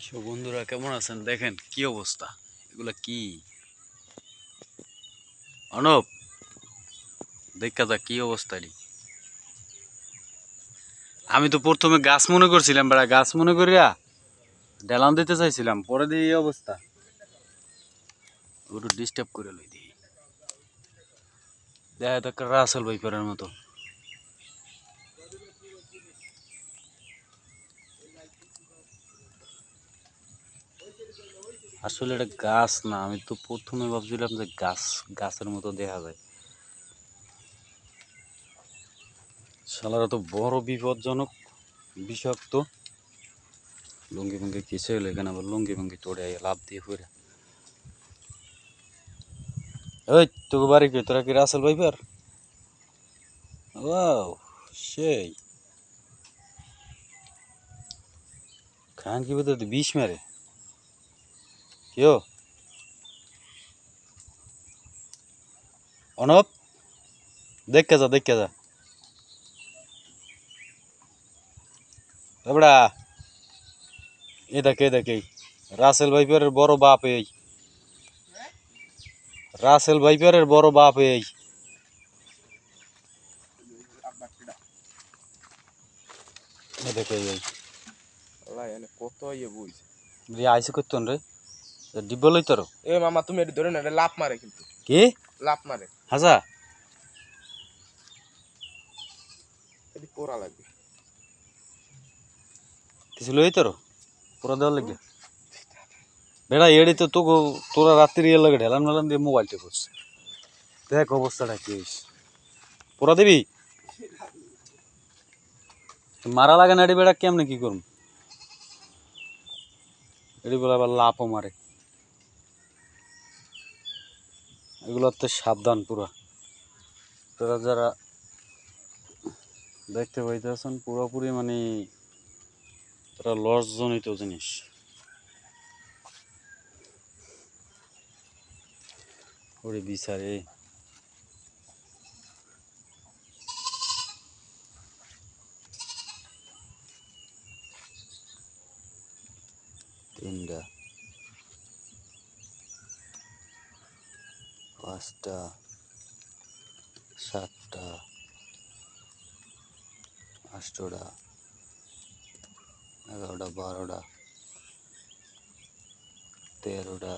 So বন্ধুরা কেমন আছেন? দেখেন কি অবস্থা, এগুলা কি অনব দেখা যা কি অবস্থা রে। আমি তো প্রথমে গাছ মনে করছিলাম, বেড়া গাছ মনে করিয়া ডেলান দিতে চাইছিলাম, পরে দিয়ে এই অবস্থা। একটু ডিস্টার্ব করে লই দিই, দেখা তো একটা রাসেল ভাইপারের মতো। আসলে এটা গাছ না, আমি তো প্রথমে ভাবছিলাম যে গাছ, গাছের মতো দেখা যায়। শালারা তো বড় বিপজ্জনক, বিষাক্ত। লুঙ্গি ভুঙ্গি কিসে হলো এখানে, আবার লুঙ্গি ভুঙ্গি তোড়ে লাভ দিয়ে ঘুরে। ওই তোকে বাড়ি কে, তোরা কি রাসেল ভাইপার? ওয়াও, সেই খান কি বলতে বিষ মেরে কেউ অনব, দেখে যা দেখে যা এবড়া। এ দেখে দেখে রাসেল ভাইপারের বড় বাপ এই, রাসেল ভাইপারের বড় বাপ এই। এ দেখে এই কত ইয়ে বইছে রে আইসে করতেন রে, ডিব্বা লই তোর। এ মামা তুমি এটা ধরে না, এটা লাফ মারে কিন্তু কি লাফ মারে, হাজা এটি পোড়া লাগবে। কিছু লই তোর পুরা দেওয়ার লাগে বেড়া এড়ি তো তো তোরা রাত্রি এর লাগে ঢেলান মেলান দিয়ে মোবাইলটা করছে। দেখ অবস্থাটা কি হয়েছে, পুরা দিবি মারা লাগে না এটি বেড়া, কেমনে কি করুন এটি বলে আবার লাফও মারে। এগুলোর তো সাবধান পুরা, তোরা যারা দেখতে পাইতেছেন পুরোপুরি মানে এটা লস জনিত জিনিস। ওরে বিচারে তিনটা পাঁচটা সাতটা আটটা 11টা 12টা 13টা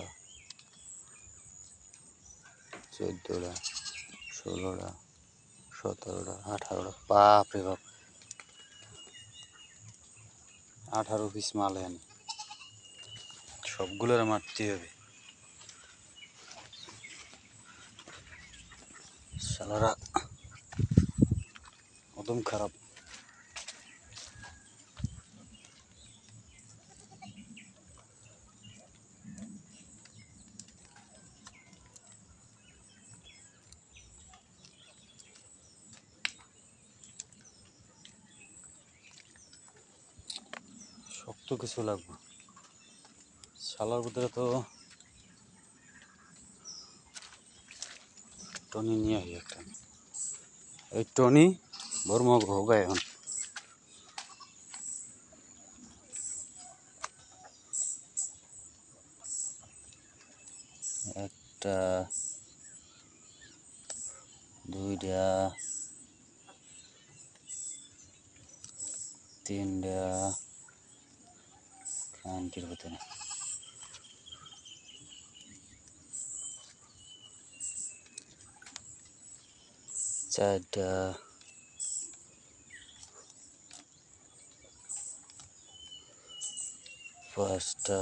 14টা 16টা 17টা 18টা, বাপ রে বাপ 18 পিস মাল আনি, সবগুলোর মারতে হবে। শালারা একদম খারাপ। শক্ত কিছু লাগবে, শালার ভিতরে তো টনি নিয়ে আই একটা, এই টনি বর্মক হোক এখন। একটা দুইটা তিনটা খানকির ভিতরে চারটা পাঁচটা,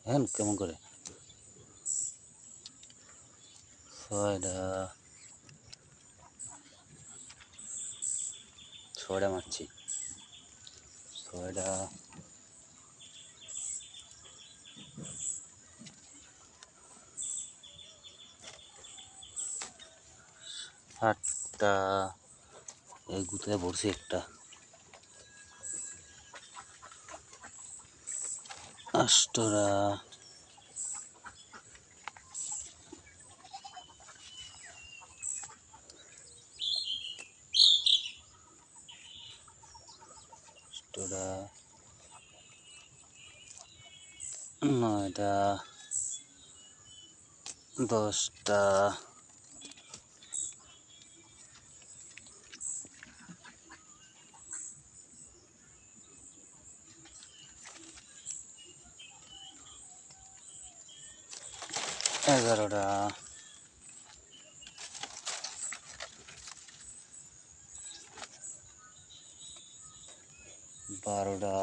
হ্যাঁ কেমন করে ছয়টা, ছয়টা মারছি, ছয়টা সাতটা, এই গুতলে ভরছি একটা, আষ্টটা আষ্টটা 9টা 10টা 11টা 12টা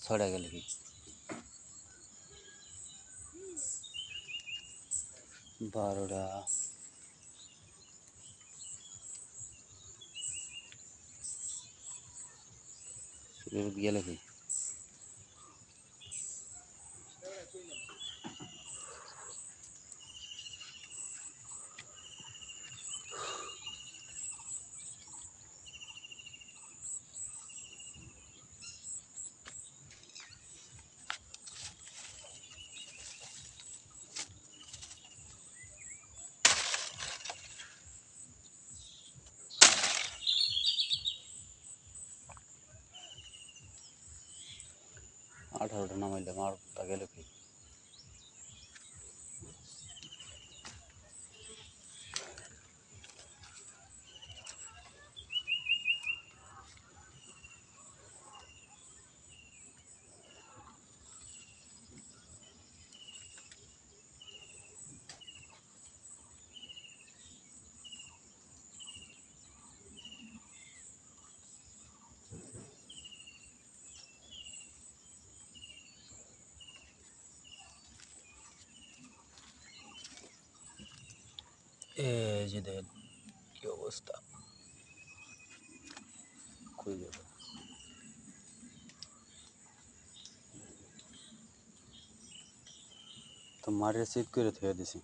6টা গেল কি 12টা গেল কি আঠারোটা নামাইলাম আটটা গেল কি এই যে দেখেন কি অবস্থা কই গেল তো মারে চেক করে থুয়ে দিছি